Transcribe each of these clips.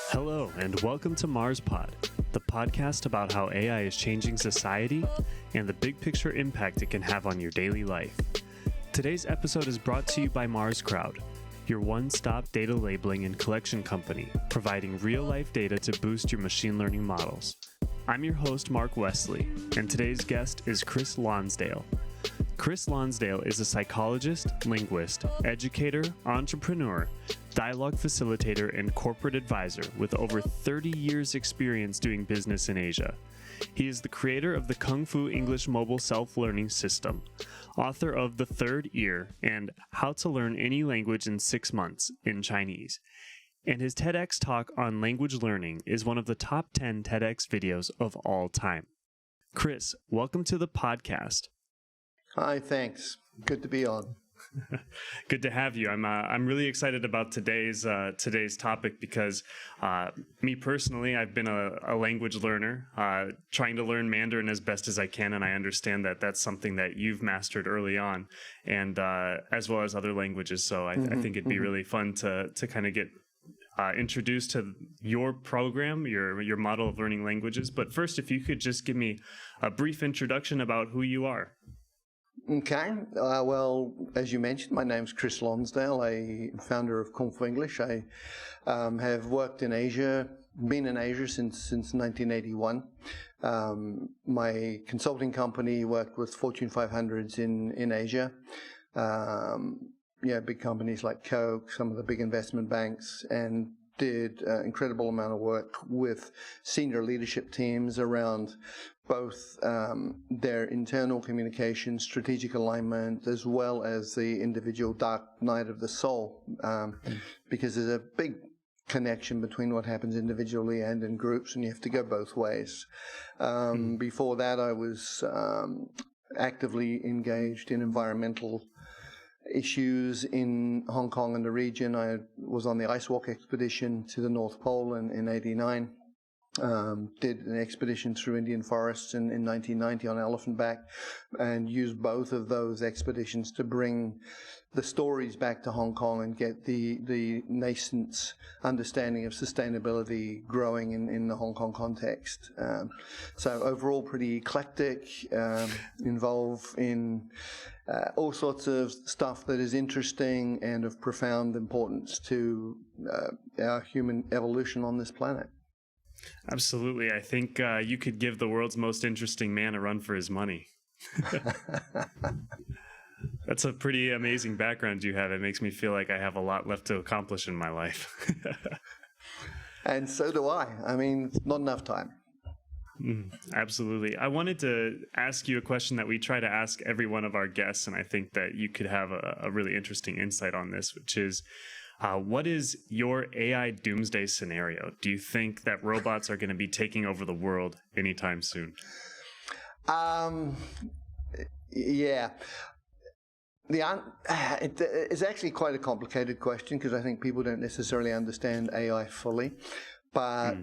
Hello, and welcome to MarsPod, the podcast about how AI is changing society and the big picture impact it can have on your daily life. Today's episode is brought to you by MarsCrowd, your one-stop data labeling and collection company, providing real-life data to boost your machine learning models. I'm your host, Mark Wesley, and today's guest is Chris Lonsdale. Chris Lonsdale is a psychologist, linguist, educator, entrepreneur, dialogue facilitator, and corporate advisor with over 30 years' experience doing business in Asia. He is the creator of the Kung Fu English Mobile Self-Learning System, author of The Third Ear and How to Learn Any Language in 6 Months in Chinese. And his TEDx talk on language learning is one of the top 10 TEDx videos of all time. Chris, welcome to the podcast. Hi, thanks. Good to be on. Good to have you. I'm really excited about today's topic because me personally, I've been a language learner, trying to learn Mandarin as best as I can, and I understand that that's something that you've mastered early on, and as well as other languages. So I think it'd be really fun to kind of get introduced to your program, your model of learning languages. But first, if you could just give me a brief introduction about who you are. Okay. Well, as you mentioned, my name's Chris Lonsdale, a founder of Kung Fu English. I have worked in Asia, been in Asia since 1981. My consulting company worked with Fortune 500s in Asia. Big companies like Coke, some of the big investment banks, and did an incredible amount of work with senior leadership teams around both their internal communication, strategic alignment, as well as the individual dark night of the soul, because there's a big connection between what happens individually and in groups, and you have to go both ways. Before that, I was actively engaged in environmental issues in Hong Kong and the region. I was on the ice walk expedition to the North Pole in 89. Did an expedition through Indian forests in 1990 on elephant back, and used both of those expeditions to bring the stories back to Hong Kong and get the nascent understanding of sustainability growing in the Hong Kong context. So overall pretty eclectic, involved in all sorts of stuff that is interesting and of profound importance to our human evolution on this planet. Absolutely. I think you could give the world's most interesting man a run for his money. That's a pretty amazing background you have. It makes me feel like I have a lot left to accomplish in my life. And so do I. I mean, not enough time. Absolutely. I wanted to ask you a question that we try to ask every one of our guests, and I think that you could have a really interesting insight on this, which is, what is your AI doomsday scenario? Do you think that robots are going to be taking over the world anytime soon? Yeah. It's actually quite a complicated question because I think people don't necessarily understand AI fully. But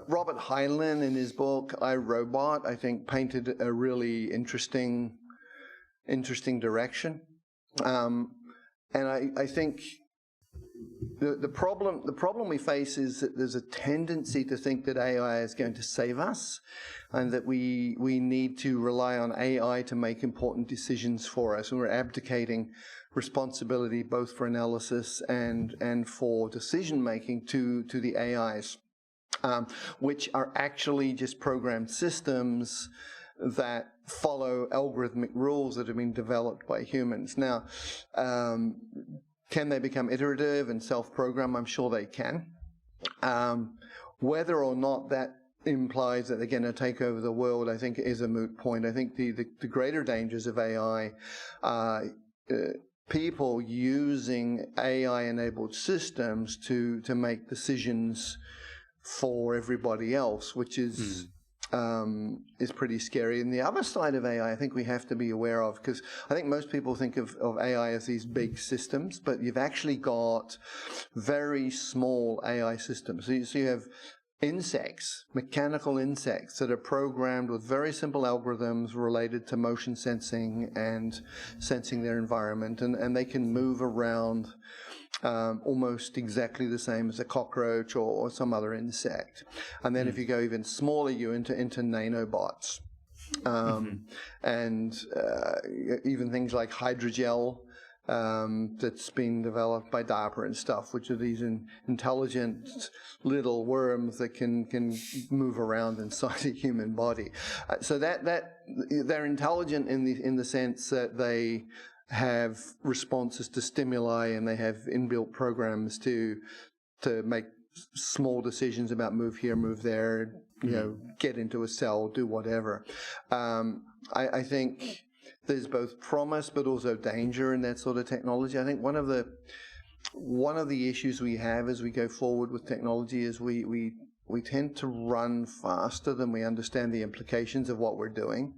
Robert Heinlein in his book, I, Robot, I think painted a really interesting direction. And I think the problem we face is that there's a tendency to think that AI is going to save us, and that we need to rely on AI to make important decisions for us, and we're abdicating responsibility both for analysis and for decision making to the AIs, which are actually just programmed systems that follow algorithmic rules that have been developed by humans. Now, can they become iterative and self-program? I'm sure they can. Whether or not that implies that they're going to take over the world, I think is a moot point. I think the greater dangers of AI are people using AI-enabled systems to make decisions for everybody else, which is pretty scary. And the other side of AI, I think we have to be aware of, because I think most people think of AI as these big systems, but you've actually got very small AI systems. So you have insects, mechanical insects that are programmed with very simple algorithms related to motion sensing and sensing their environment, and they can move around almost exactly the same as a cockroach or some other insect. And then if you go even smaller, you're into nanobots. And even things like hydrogel that's been developed by DARPA and stuff, which are these intelligent little worms that can move around inside the human body. So that they're intelligent in the sense that they have responses to stimuli, and they have inbuilt programs to make small decisions about move here, move there, get into a cell, do whatever. I think there's both promise but also danger in that sort of technology. I think one of the issues we have as we go forward with technology is we tend to run faster than we understand the implications of what we're doing.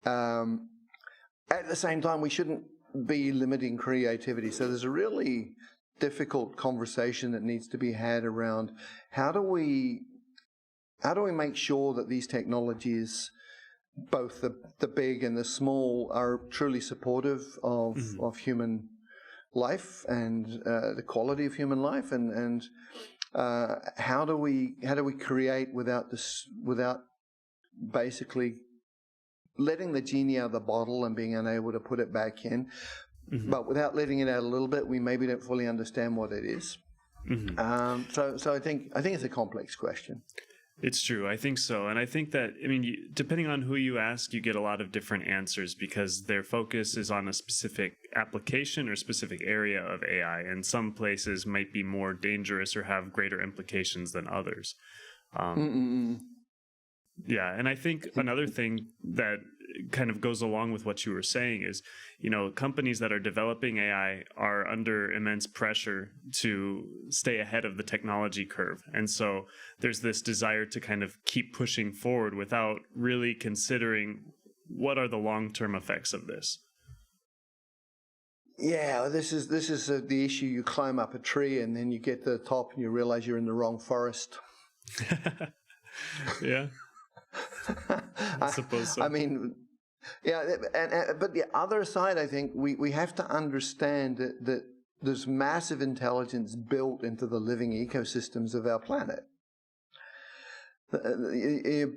At the same time, we shouldn't be limiting creativity. So there's a really difficult conversation that needs to be had around how do we make sure that these technologies, both the big and the small, are truly supportive of human life and the quality of human life, and how do we create without basically letting the genie out of the bottle and being unable to put it back in, but without letting it out a little bit, we maybe don't fully understand what it is. So I think it's a complex question. It's true. I think so. And I think that, depending on who you ask, you get a lot of different answers because their focus is on a specific application or specific area of AI. And some places might be more dangerous or have greater implications than others. Yeah. And I think another thing that kind of goes along with what you were saying is, companies that are developing AI are under immense pressure to stay ahead of the technology curve. And so there's this desire to kind of keep pushing forward without really considering what are the long-term effects of this. Yeah, this is the issue. You climb up a tree and then you get to the top and you realize you're in the wrong forest. Yeah. I suppose so. But the other side, I think we have to understand that there's massive intelligence built into the living ecosystems of our planet.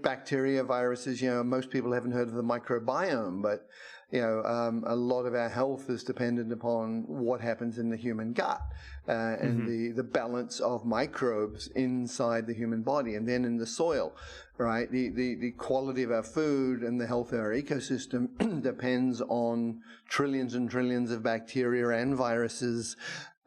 Bacteria, viruses, most people haven't heard of the microbiome, but a lot of our health is dependent upon what happens in the human gut and the balance of microbes inside the human body, and then in the soil, right? The quality of our food and the health of our ecosystem depends on trillions and trillions of bacteria and viruses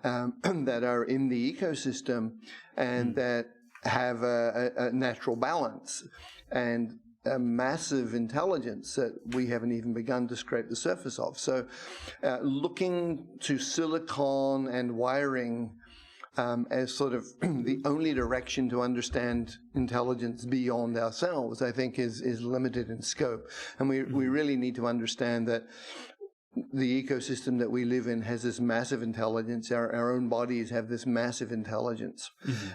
that are in the ecosystem and that have a natural balance and a massive intelligence that we haven't even begun to scrape the surface of. So looking to silicon and wiring as sort of the only direction to understand intelligence beyond ourselves, I think is limited in scope. And we really need to understand that the ecosystem that we live in has this massive intelligence. Our own bodies have this massive intelligence.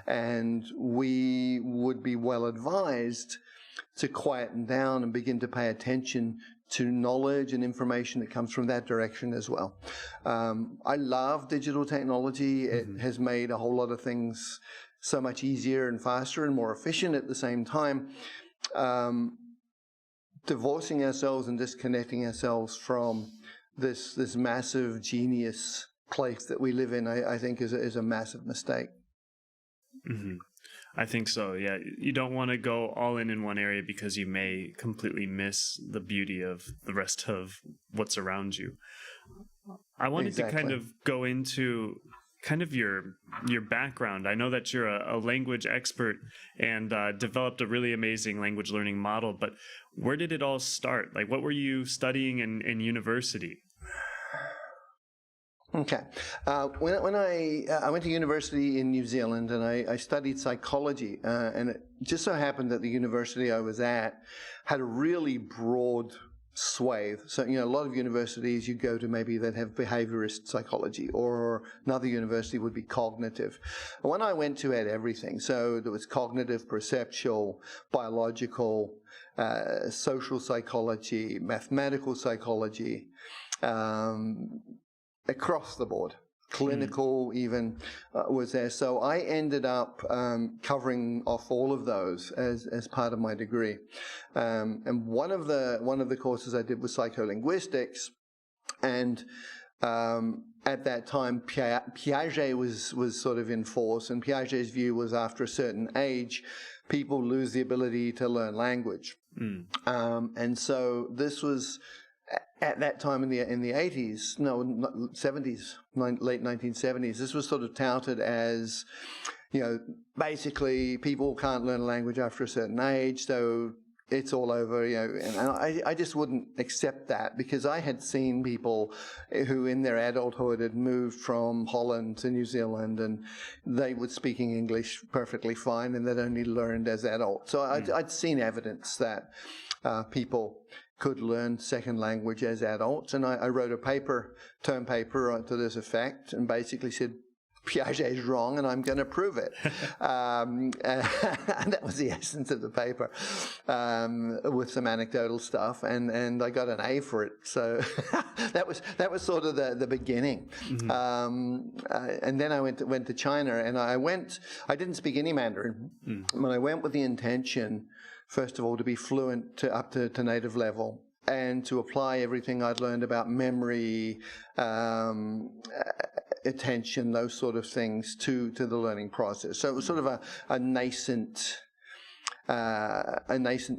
And we would be well advised to quieten down and begin to pay attention to knowledge and information that comes from that direction as well. I love digital technology. It has made a whole lot of things so much easier and faster and more efficient at the same time. Divorcing ourselves and disconnecting ourselves from this massive genius place that we live in, I think is a massive mistake. I think so, yeah. You don't want to go all in one area because you may completely miss the beauty of the rest of what's around you. I wanted to kind of go into kind of your background. I know that you're a language expert and developed a really amazing language learning model, but where did it all start? Like, what were you studying in university? Okay. When I went to university in New Zealand and I studied psychology, and it just so happened that the university I was at had a really broad swathe. So, a lot of universities you go to maybe that have behaviorist psychology, or another university would be cognitive. The one I went to had everything. So there was cognitive, perceptual, biological, social psychology, mathematical psychology, across the board. Clinical even was there. So I ended up covering off all of those as part of my degree. And one of the courses I did was psycholinguistics, and at that time Piaget was sort of in force, and Piaget's view was after a certain age people lose the ability to learn language. And so this was at that time in the 80s, no, 70s, late 1970s. This was sort of touted as, basically people can't learn a language after a certain age, so it's all over, and I just wouldn't accept that, because I had seen people who in their adulthood had moved from Holland to New Zealand, and they were speaking English perfectly fine, and they'd only learned as adults. So I'd seen evidence that people could learn second language as adults, and I wrote a term paper to this effect, and basically said, Piaget is wrong, and I'm going to prove it. And that was the essence of the paper, with some anecdotal stuff, and I got an A for it. So that was sort of the beginning. And then I went to China, and I didn't speak any Mandarin, but I went with the intention, first of all, to be fluent up to native level, and to apply everything I'd learned about memory, attention, those sort of things to the learning process. So it was sort of a nascent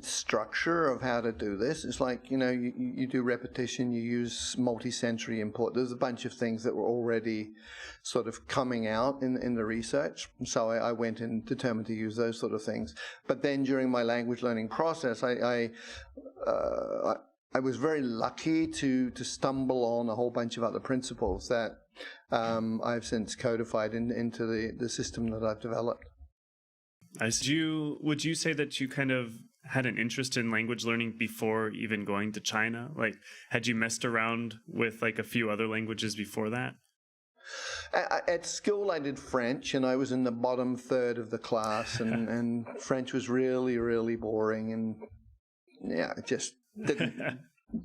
structure of how to do this. It's like, you do repetition, you use multi-sensory input. There's a bunch of things that were already sort of coming out in the research. So I went and determined to use those sort of things. But then during my language learning process, I was very lucky to stumble on a whole bunch of other principles that I've since codified into the system that I've developed. Would you say that you kind of had an interest in language learning before even going to China? Like, had you messed around with like a few other languages before that? At school, I did French, and I was in the bottom third of the class, and French was really, really boring, and it just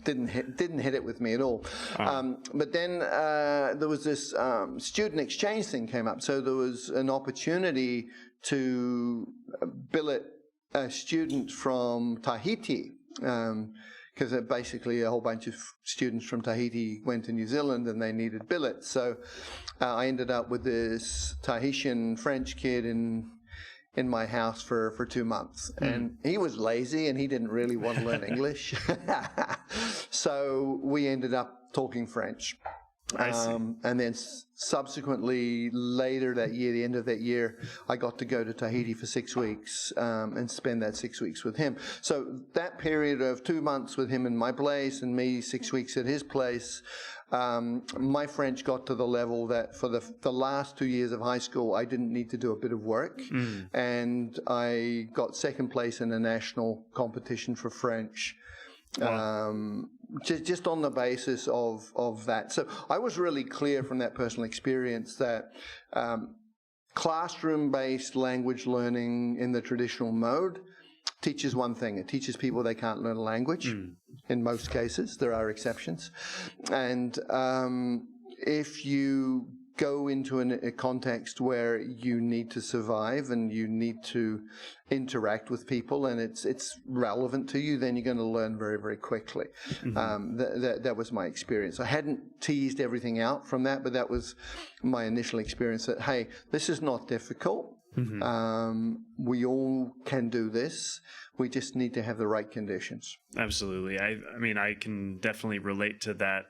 didn't hit it with me at all. But then there was this student exchange thing came up, so there was an opportunity to billet a student from Tahiti, because basically a whole bunch of students from Tahiti went to New Zealand and they needed billets. So I ended up with this Tahitian French kid in my house for 2 months, and he was lazy and he didn't really want to learn English. So we ended up talking French. And then subsequently, later that year, the end of that year, I got to go to Tahiti for 6 weeks and spend that 6 weeks with him. So that period of 2 months with him in my place and me 6 weeks at his place, my French got to the level that for the last 2 years of high school, I didn't need to do a bit of work. And I got second place in a national competition for French. Wow. Just on the basis of that. So I was really clear from that personal experience that classroom-based language learning in the traditional mode teaches one thing. It teaches people they can't learn a language. In most cases. There are exceptions. And if you go into a context where you need to survive and you need to interact with people and it's relevant to you, then you're going to learn very, very quickly. That was my experience. I hadn't teased everything out from that, but that was my initial experience that, hey, this is not difficult. We all can do this. We just need to have the right conditions. Absolutely. I mean, I can definitely relate to that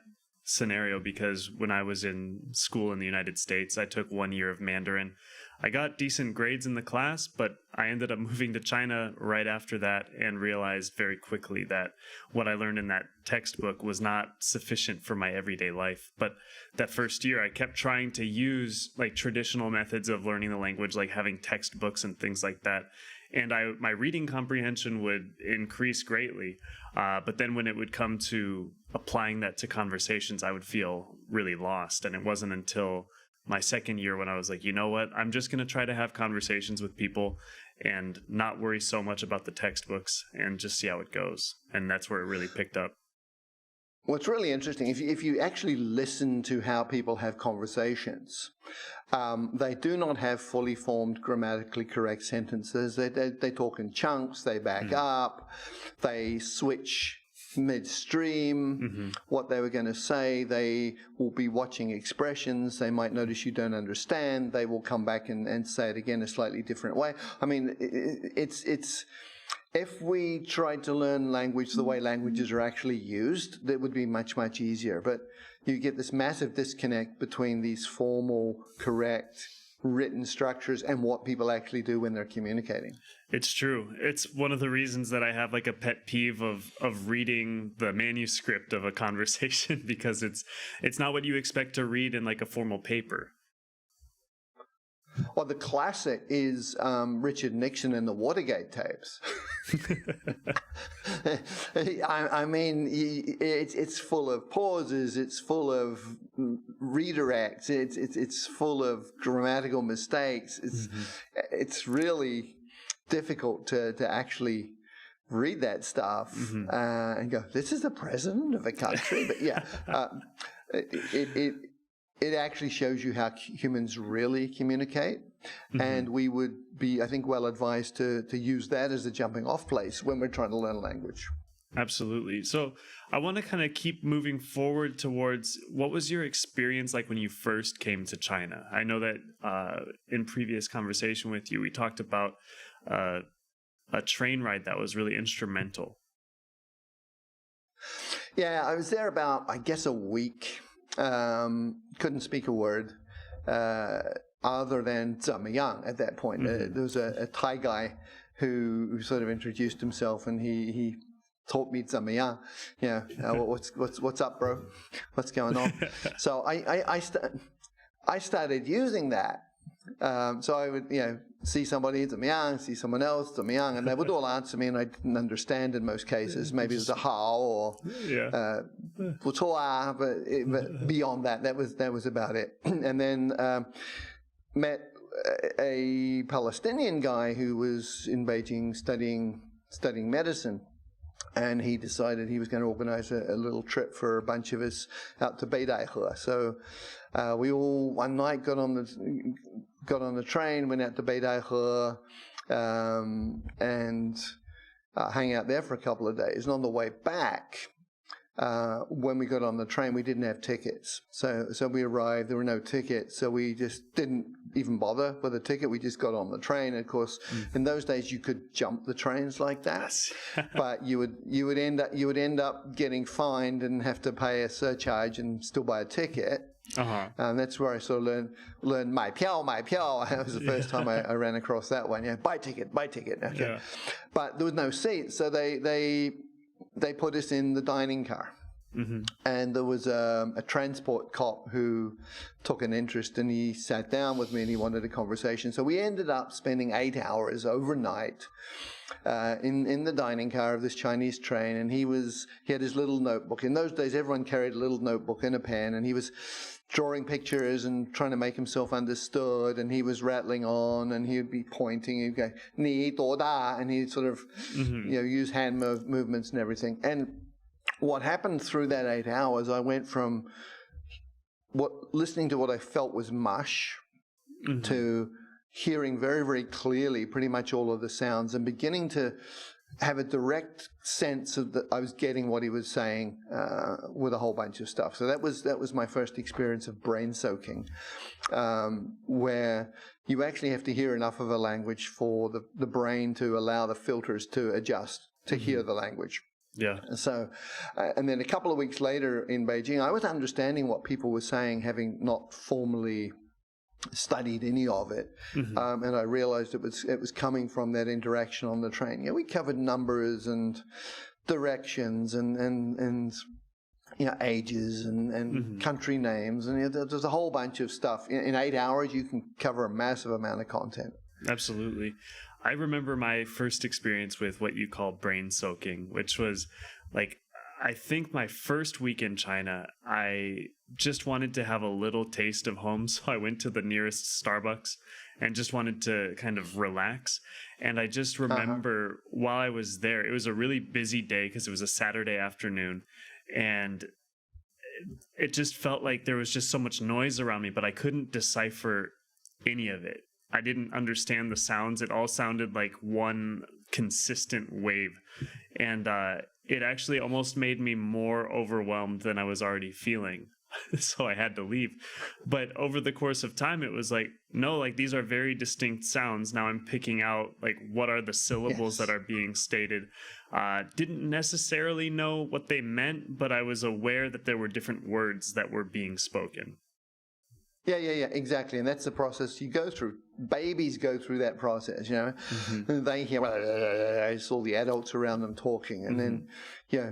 scenario because when I was in school in the United States, I took 1 year of Mandarin. I got decent grades in the class, but I ended up moving to China right after that and realized very quickly that what I learned in that textbook was not sufficient for my everyday life. But that first year, I kept trying to use like traditional methods of learning the language, like having textbooks and things like that. And my reading comprehension would increase greatly. But then when it would come to applying that to conversations, I would feel really lost. And it wasn't until my second year when I was like, you know what, I'm just going to try to have conversations with people and not worry so much about the textbooks and just see how it goes. And that's where it really picked up. what's really interesting, if you actually listen to how people have conversations, they do not have fully formed grammatically correct sentences. They talk in chunks, they back up, they switch midstream, what they were going to say. They will be watching expressions. They might notice you don't understand. They will come back and say it again a slightly different way. I mean, it's if we tried to learn language the way languages are actually used, that would be much, much easier. But you get this massive disconnect between these formal, correct, written structures and what people actually do when they're communicating. It's true. It's one of the reasons that I have like a pet peeve of reading the manuscript of a conversation, because it's not what you expect to read in like a formal paper. Well, the classic is Richard Nixon and the Watergate tapes. I mean, it's full of pauses. It's full of redirects. It's full of grammatical mistakes. It's really difficult to actually read that stuff and go, "This is the president of a country." But yeah, it actually shows you how humans really communicate, and we would be, I think, well advised to use that as a jumping off place when we're trying to learn a language. Absolutely. So I want to kind of keep moving forward towards, what was your experience like when you first came to China? I know that in previous conversation with you, we talked about a train ride that was really instrumental. Yeah, I was there about, I guess, a week. Couldn't speak a word other than 怎么样 at that point. There was a Thai guy who sort of introduced himself, and he taught me 怎么样. What's up, bro? What's going on? So I started using that. So I would, see somebody 怎么样, see someone else 怎么样, and they would all answer me, and I didn't understand in most cases. Maybe it was a 好 or 不错啊, but beyond that was about it. And then met a Palestinian guy who was in Beijing studying medicine. And he decided he was going to organize a little trip for a bunch of us out to Beidaihe. So we all one night got on the train, went out to Beidaihe, and hang out there for a couple of days. And on the way back, when we got on the train, we didn't have tickets. So we arrived, there were no tickets, so we just didn't even bother with a ticket. We just got on the train. Of course, in those days you could jump the trains like that, but you would end up getting fined and have to pay a surcharge and still buy a ticket. And that's where I sort of learned 买票. That was the first time I ran across that one. Yeah, buy ticket. Okay. Yeah. But there was no seats, so they put us in the dining car. And there was a transport cop who took an interest, and he sat down with me and he wanted a conversation. So we ended up spending 8 hours overnight in the dining car of this Chinese train, and he had his little notebook. In those days, everyone carried a little notebook and a pen, and he was drawing pictures and trying to make himself understood, and he was rattling on, and he would be pointing, he'd go, 你多大, and he'd sort of use hand movements and everything. And what happened through that 8 hours, I went from listening to what I felt was mush to hearing very, very clearly pretty much all of the sounds, and beginning to have a direct sense of that I was getting what he was saying with a whole bunch of stuff. So that was my first experience of brain soaking, where you actually have to hear enough of a language for the brain to allow the filters to adjust to hear the language. Yeah. So, and then a couple of weeks later in Beijing, I was understanding what people were saying, having not formally studied any of it, and I realized it was coming from that interaction on the train. We covered numbers and directions and ages and country names, and there's a whole bunch of stuff. In 8 hours, you can cover a massive amount of content. Absolutely. I remember my first experience with what you call brain soaking, which was like, I think my first week in China, I just wanted to have a little taste of home. So I went to the nearest Starbucks and just wanted to kind of relax. And I just remember while I was there, it was a really busy day because it was a Saturday afternoon. And it just felt like there was just so much noise around me, but I couldn't decipher any of it. I didn't understand the sounds. It all sounded like one consistent wave. And it actually almost made me more overwhelmed than I was already feeling. So I had to leave. But over the course of time, it was like, no, like these are very distinct sounds. Now I'm picking out like what are the syllables that are being stated. Didn't necessarily know what they meant, but I was aware that there were different words that were being spoken. Yeah, exactly. And that's the process you go through. Babies go through that process, you know. Mm-hmm. They hear, it's all the adults around them talking. And then,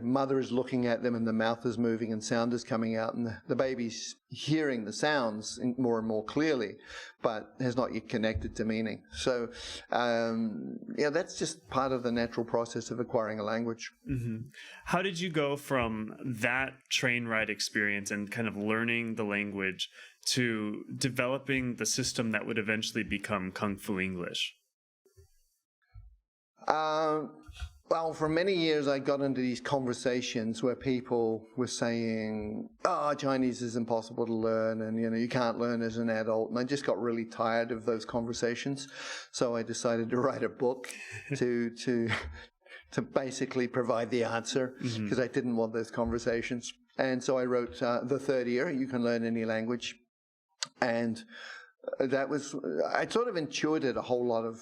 mother is looking at them and the mouth is moving and sound is coming out. And the baby's hearing the sounds more and more clearly, but has not yet connected to meaning. So, that's just part of the natural process of acquiring a language. Mm-hmm. How did you go from that train ride experience and kind of learning the language to developing the system that would eventually become Kung Fu English? Well, for many years I got into these conversations where people were saying, Chinese is impossible to learn and, you can't learn as an adult. And I just got really tired of those conversations. So I decided to write a book to basically provide the answer, because I didn't want those conversations. And so I wrote The Third Ear, You Can Learn Any Language. And that was, I sort of intuited a whole lot of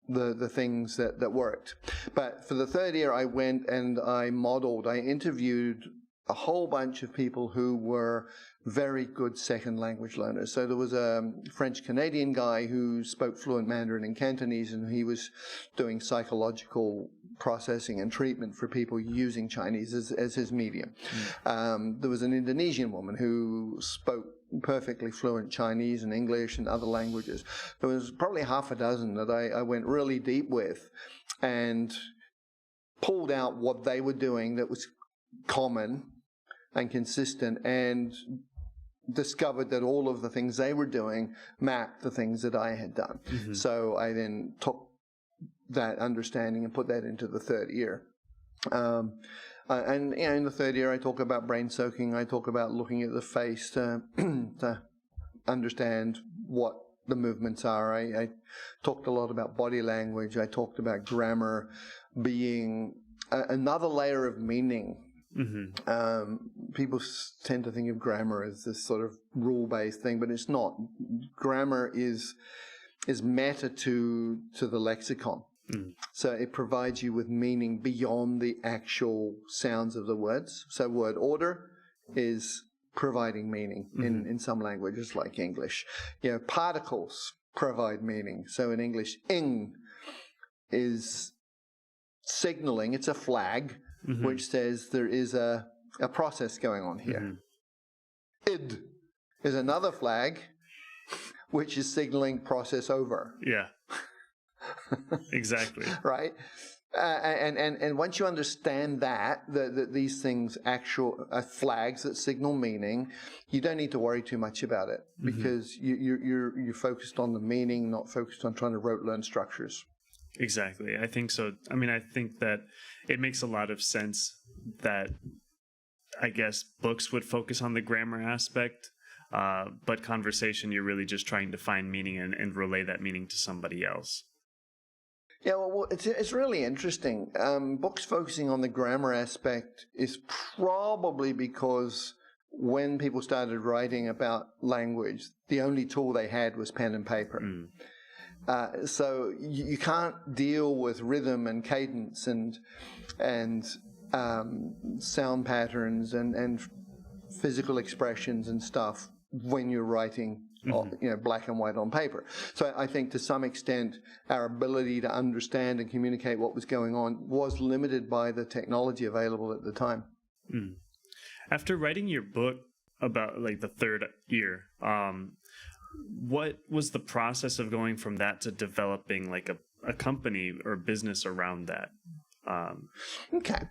the things that worked. But for the third year, I went and I interviewed a whole bunch of people who were very good second language learners. So there was a French-Canadian guy who spoke fluent Mandarin and Cantonese, and he was doing psychological processing and treatment for people using Chinese as his medium. There was an Indonesian woman who spoke perfectly fluent Chinese and English and other languages. There was probably half a dozen that I went really deep with and pulled out what they were doing that was common and consistent, and discovered that all of the things they were doing mapped the things that I had done. So I then took that understanding and put that into the third ear. And in the third year, I talk about brain soaking. I talk about looking at the face to understand what the movements are. I talked a lot about body language. I talked about grammar being another layer of meaning. People tend to think of grammar as this sort of rule-based thing, but it's not. Grammar is meta to the lexicon. So it provides you with meaning beyond the actual sounds of the words. So word order is providing meaning in some languages like English. Particles provide meaning. So in English, ing is signaling. It's a flag which says there is a process going on here. Id is another flag which is signaling process over. Yeah. Exactly. Right? And once you understand that these things actual flags that signal meaning, you don't need to worry too much about it, because you're focused on the meaning, not focused on trying to rote learn structures. Exactly. I think so. I mean, I think that it makes a lot of sense that, I guess, books would focus on the grammar aspect, but conversation, you're really just trying to find meaning and relay that meaning to somebody else. Yeah, well, it's really interesting. Books focusing on the grammar aspect is probably because when people started writing about language, the only tool they had was pen and paper. So you can't deal with rhythm and cadence and sound patterns and physical expressions and stuff when you're writing black and white on paper. So I think to some extent our ability to understand and communicate what was going on was limited by the technology available at the time. After writing your book about like the third year, what was the process of going from that to developing like a company or business around that? Okay.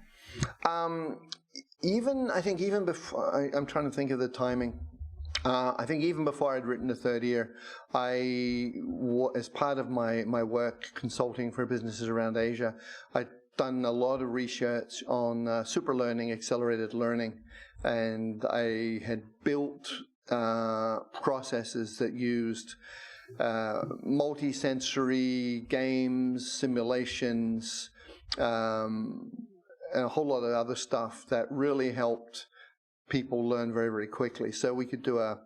Even before, I'm trying to think of the timing. I think even before I'd written the third year, as part of my work consulting for businesses around Asia, I done a lot of research on super learning, accelerated learning, and I had built processes that used multi-sensory games, simulations, and a whole lot of other stuff that really helped people learn very, very quickly. So we could do a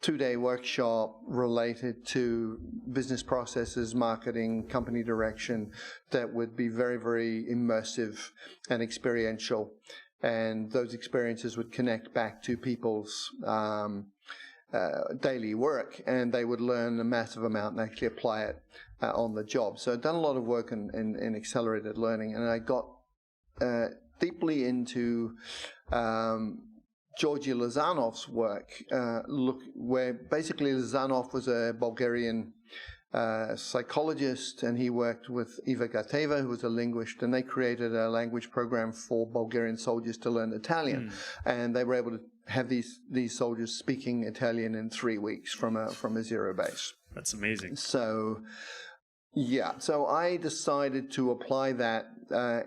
2-day workshop related to business processes, marketing, company direction that would be very, very immersive and experiential. And those experiences would connect back to people's daily work, and they would learn a massive amount and actually apply it on the job. So I've done a lot of work in accelerated learning, and I got deeply into Georgi Lazanov's work, where basically Lazanov was a Bulgarian psychologist, and he worked with Iva Gateva, who was a linguist, and they created a language program for Bulgarian soldiers to learn Italian. And they were able to have these soldiers speaking Italian in 3 weeks from a zero base. That's amazing. So, yeah. So I decided to apply that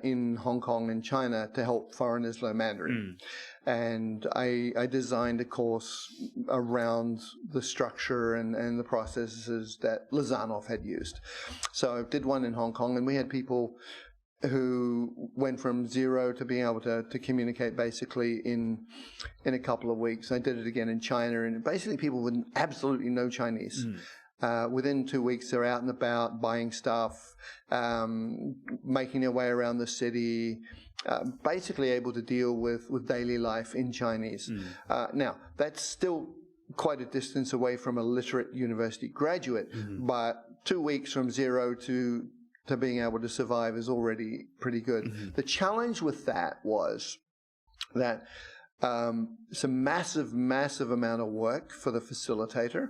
in Hong Kong and China to help foreigners learn Mandarin. And I designed a course around the structure and the processes that Lazanov had used. So I did one in Hong Kong, and we had people who went from zero to being able to communicate basically in a couple of weeks. I did it again in China, and basically people with absolutely no Chinese. Within 2 weeks, they're out and about buying stuff, making their way around the city, basically able to deal with daily life in Chinese. Now, that's still quite a distance away from a literate university graduate, but 2 weeks from zero to being able to survive is already pretty good. The challenge with that was that it's a massive, massive amount of work for the facilitator.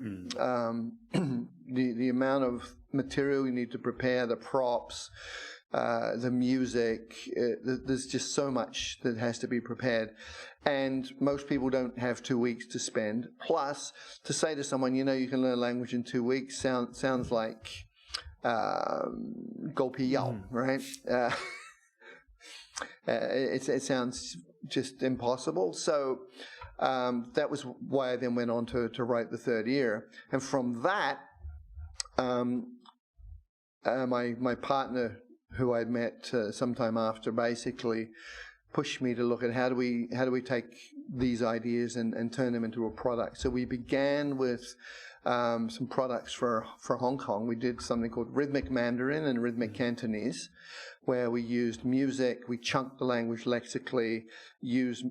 The amount of material you need to prepare, the props, the music, there's just so much that has to be prepared. And most people don't have 2 weeks to spend. Plus, to say to someone, you can learn a language in 2 weeks sounds like Go Pi Yao, right? It sounds just impossible. So that was why I then went on to write the third year. And from that, my partner, who I'd met sometime after, basically pushed me to look at how do we take these ideas and turn them into a product. So we began with some products for Hong Kong. We did something called Rhythmic Mandarin and Rhythmic Cantonese, where we used music, we chunked the language lexically, used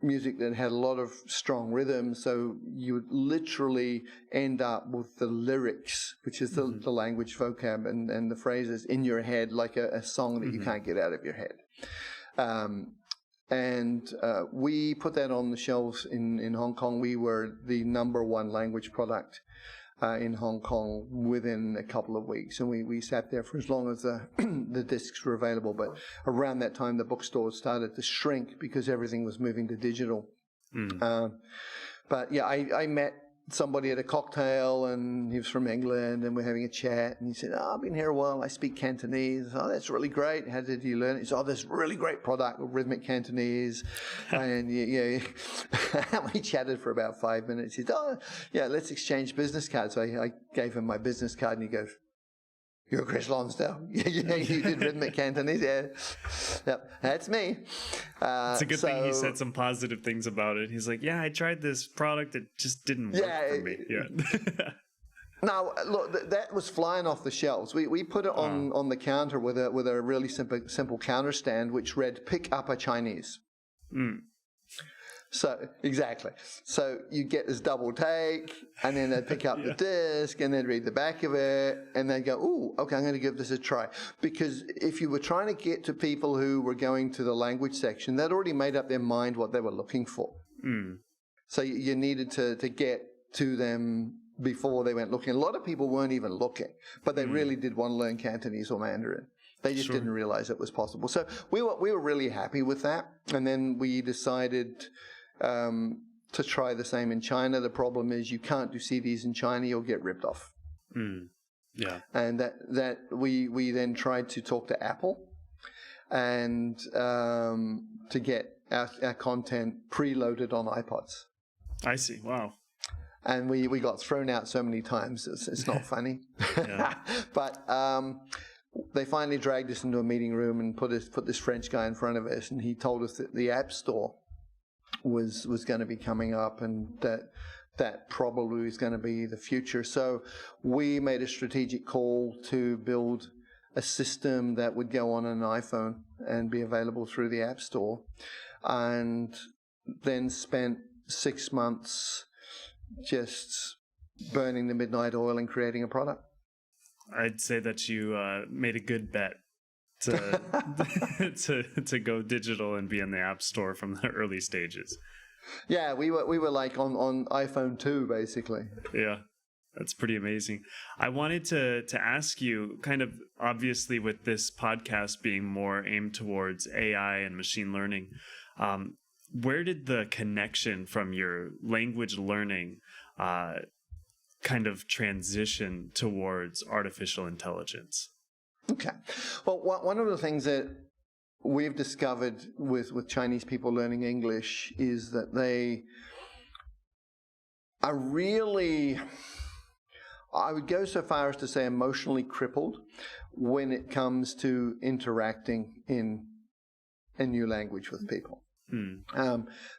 music that had a lot of strong rhythm, so you would literally end up with the lyrics, which is the language vocab and the phrases in your head, like a song that you can't get out of your head. And we put that on the shelves in Hong Kong. We were the #1 language product in Hong Kong within a couple of weeks, and we sat there for as long as the discs were available. But around that time, the bookstores started to shrink because everything was moving to digital. But yeah, I met somebody at a cocktail, and he was from England, and we're having a chat, and he said, I've been here a while, I speak Cantonese. Oh, that's really great. How did you learn it? He said, this really great product with Rhythmic Cantonese. And we chatted for about 5 minutes. He said, let's exchange business cards. So I gave him my business card, and he goes, you're Chris Lonsdale. You did Rhythmic Cantonese. Yep, that's me. It's a good thing he said some positive things about it. He's like, I tried this product. It just didn't work for me. No, look, that was flying off the shelves. We put it on the counter with a really simple counter stand, which read, pick up a Chinese. So, exactly. So you get this double take, and then they'd pick up the disc, and they'd read the back of it, and they'd go, ooh, okay, I'm going to give this a try. Because if you were trying to get to people who were going to the language section, they'd already made up their mind what they were looking for. So you needed to get to them before they went looking. A lot of people weren't even looking, but they really did want to learn Cantonese or Mandarin. They just didn't realize it was possible. So we were really happy with that, and then we decided to try the same in China. The problem is you can't do CDs in China; you'll get ripped off. Yeah. And that we then tried to talk to Apple, and to get our content preloaded on iPods. I see. Wow. And we got thrown out so many times, it's not funny. But they finally dragged us into a meeting room and put this French guy in front of us, and he told us that the App Store was going to be coming up, and that probably is going to be the future. So we made a strategic call to build a system that would go on an iPhone and be available through the App Store, and then spent 6 months just burning the midnight oil and creating a product. I'd say that you made a good bet to to go digital and be in the App Store from the early stages. Yeah, we were like on iPhone 2 basically. Yeah, that's pretty amazing. I wanted to ask you, kind of obviously with this podcast being more aimed towards AI and machine learning, where did the connection from your language learning kind of transition towards artificial intelligence? Okay. Well, one of the things that we've discovered with Chinese people learning English is that they are really, I would go so far as to say, emotionally crippled when it comes to interacting in a new language with people.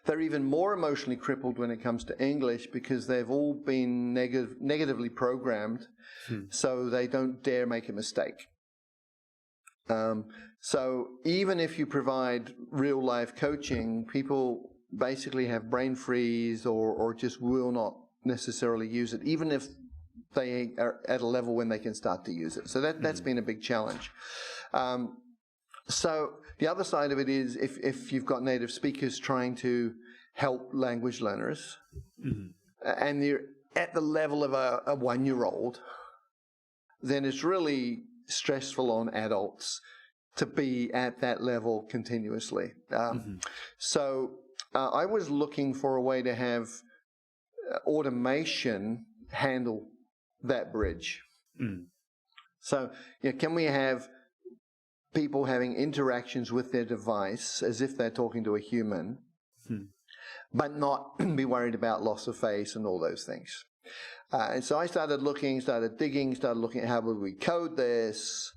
They're even more emotionally crippled when it comes to English because they've all been negatively programmed, so they don't dare make a mistake. So even if you provide real life coaching, people basically have brain freeze or just will not necessarily use it, even if they are at a level when they can start to use it. So that's been a big challenge. So the other side of it is if you've got native speakers trying to help language learners, and they're at the level of a 1-year-old, then it's really stressful on adults to be at that level continuously. So I was looking for a way to have automation handle that bridge. So can we have people having interactions with their device as if they're talking to a human, but not be worried about loss of face and all those things. And so I started digging, started looking at how would we code this,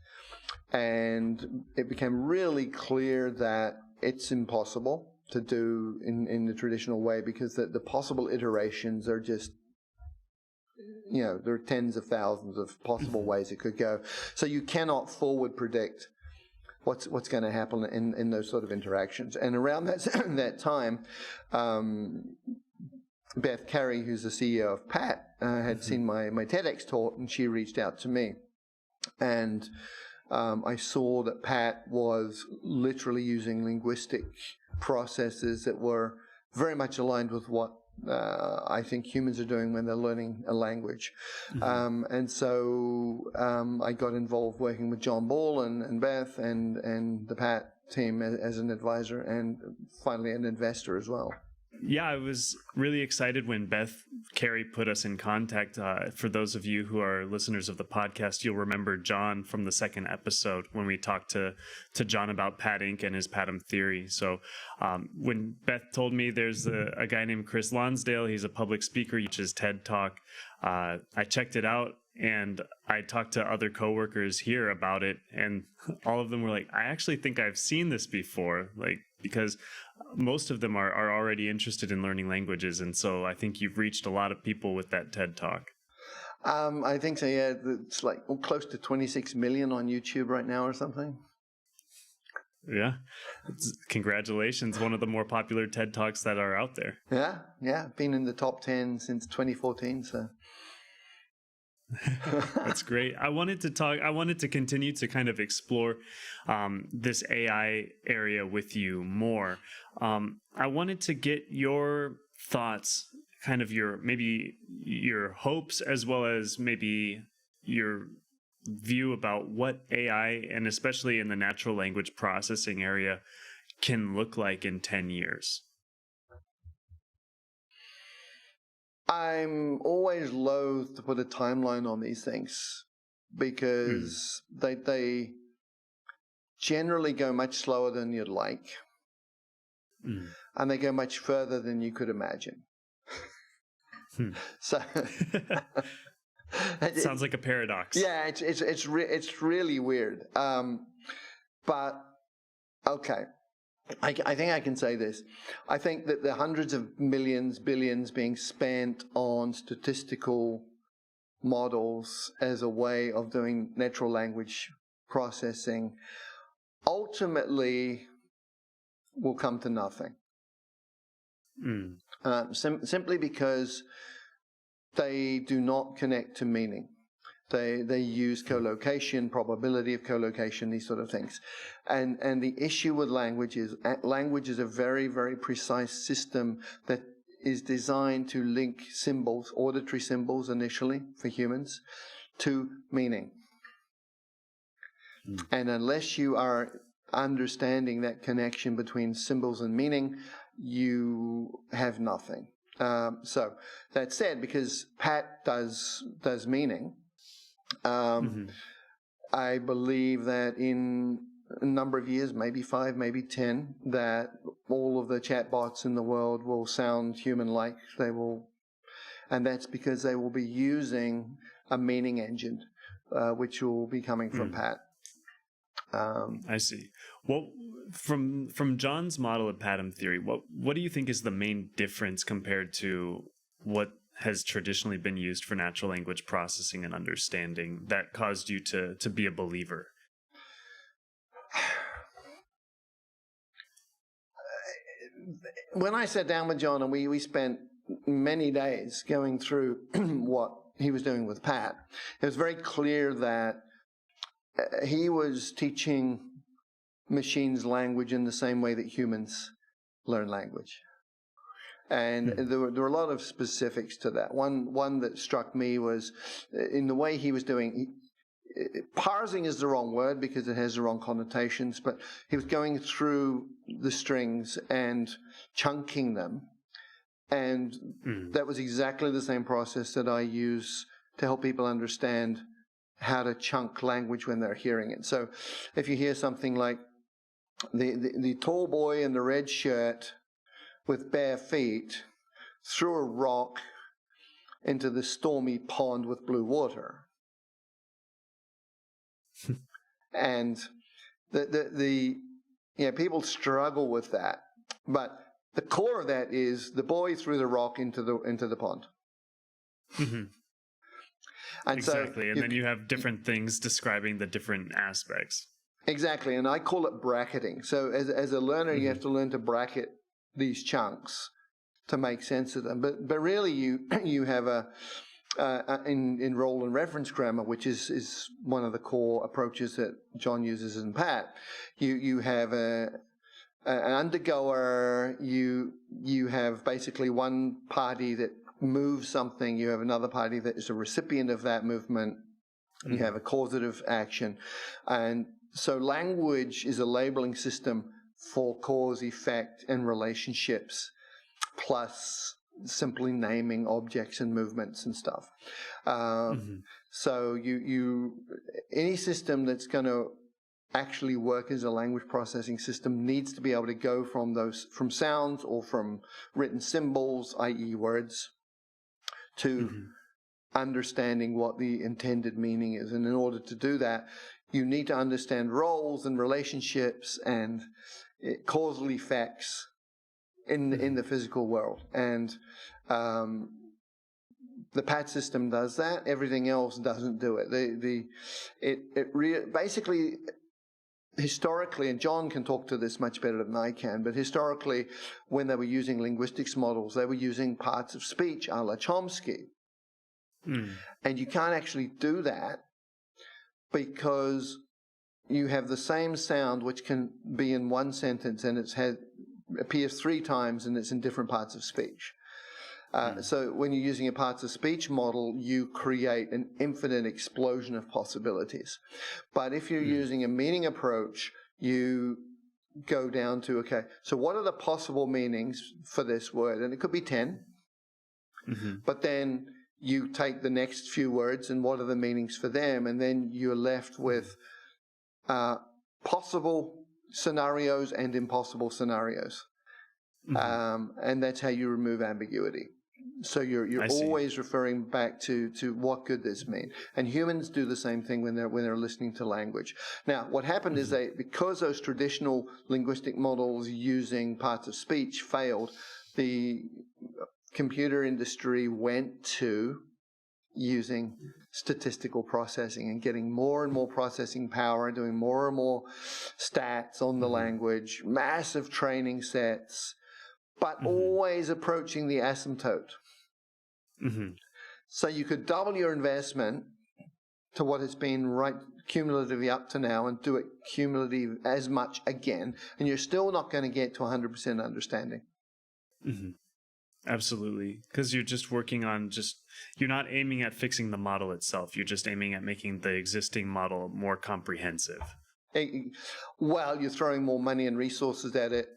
and it became really clear that it's impossible to do in the traditional way because the possible iterations are just, there are tens of thousands of possible ways it could go. So you cannot forward predict what's going to happen in those sort of interactions. And around that time, Beth Carey, who's the CEO of Pat, had seen my TEDx talk, and she reached out to me. And I saw that Pat was literally using linguistic processes that were very much aligned with what I think humans are doing when they're learning a language. And so I got involved working with John Ball and Beth and the Pat team as an advisor and finally an investor as well. Yeah, I was really excited when Beth Carey put us in contact. For those of you who are listeners of the podcast, you'll remember John from the second episode when we talked to John about Pat Inc. and his Patom theory. So when Beth told me there's a guy named Chris Lonsdale, he's a public speaker, he teaches TED Talk. I checked it out and I talked to other coworkers here about it, and all of them were like, I actually think I've seen this before, because most of them are already interested in learning languages, and so I think you've reached a lot of people with that TED Talk. I think so, yeah. It's like close to 26 million on YouTube right now or something. Yeah. Congratulations. One of the more popular TED Talks that are out there. Yeah. Been in the top 10 since 2014, so... That's great. I wanted to continue to kind of explore this AI area with you more. I wanted to get your thoughts, kind of maybe your hopes, as well as maybe your view about what AI, and especially in the natural language processing area, can look like in 10 years. I'm always loath to put a timeline on these things because they generally go much slower than you'd like, and they go much further than you could imagine. So it sounds like a paradox. Yeah, it's really weird. But okay, I think I can say this. I think that the hundreds of millions, billions being spent on statistical models as a way of doing natural language processing ultimately will come to nothing. Simply because they do not connect to meaning. They use collocation, probability of collocation, these sort of things. And the issue with language is a very, very precise system that is designed to link symbols, auditory symbols initially for humans, to meaning. And unless you are understanding that connection between symbols and meaning, you have nothing. So that said, because Pat does meaning, I believe that in a number of years, maybe 5, maybe 10, that all of the chatbots in the world will sound human-like. They will, and that's because they will be using a meaning engine, which will be coming from Pat. I see. Well, from John's model of Patom theory, what do you think is the main difference compared to what has traditionally been used for natural language processing and understanding that caused you to be a believer? When I sat down with John and we spent many days going through what he was doing with Pat, it was very clear that he was teaching machines language in the same way that humans learn language. And there were a lot of specifics to that. One that struck me was in the way he was doing, parsing is the wrong word because it has the wrong connotations, but he was going through the strings and chunking them. And that was exactly the same process that I use to help people understand how to chunk language when they're hearing it. So if you hear something like the tall boy in the red shirt with bare feet threw a rock into the stormy pond with blue water. And people struggle with that. But the core of that is the boy threw the rock into the pond. And exactly. And then you have different things describing the different aspects. Exactly. And I call it bracketing. So as a learner, you have to learn to bracket these chunks to make sense of them. But really you have in role and reference grammar, which is one of the core approaches that John uses in Pat, you have an undergoer, you have basically one party that moves something, you have another party that is a recipient of that movement, you have a causative action. And so language is a labeling system for cause, effect, and relationships, plus simply naming objects and movements and stuff. So any system that's going to actually work as a language processing system needs to be able to go from sounds or from written symbols, i.e. words, to understanding what the intended meaning is. And in order to do that, you need to understand roles and relationships and causal effects in the physical world. And the PAT system does that. Everything else doesn't do it. Basically, historically, and John can talk to this much better than I can, but historically, when they were using linguistics models, they were using parts of speech a la Chomsky. And you can't actually do that because you have the same sound which can be in one sentence and appears 3 times and it's in different parts of speech. So when you're using a parts of speech model, you create an infinite explosion of possibilities. But if you're using a meaning approach, you go down to, okay, so what are the possible meanings for this word? And it could be 10. But then you take the next few words and what are the meanings for them? And then you're left with possible scenarios and impossible scenarios. And that's how you remove ambiguity. So you're always referring back to what could this mean? And humans do the same thing when they're listening to language. Now, what happened is because those traditional linguistic models using parts of speech failed, the computer industry went to using statistical processing and getting more and more processing power, doing more and more stats on the language, massive training sets, but always approaching the asymptote. So you could double your investment to what has been right cumulatively up to now and do it cumulative as much again, and you're still not going to get to 100% understanding. Absolutely. Because you're just working on you're not aiming at fixing the model itself. You're just aiming at making the existing model more comprehensive. Well, you're throwing more money and resources at it.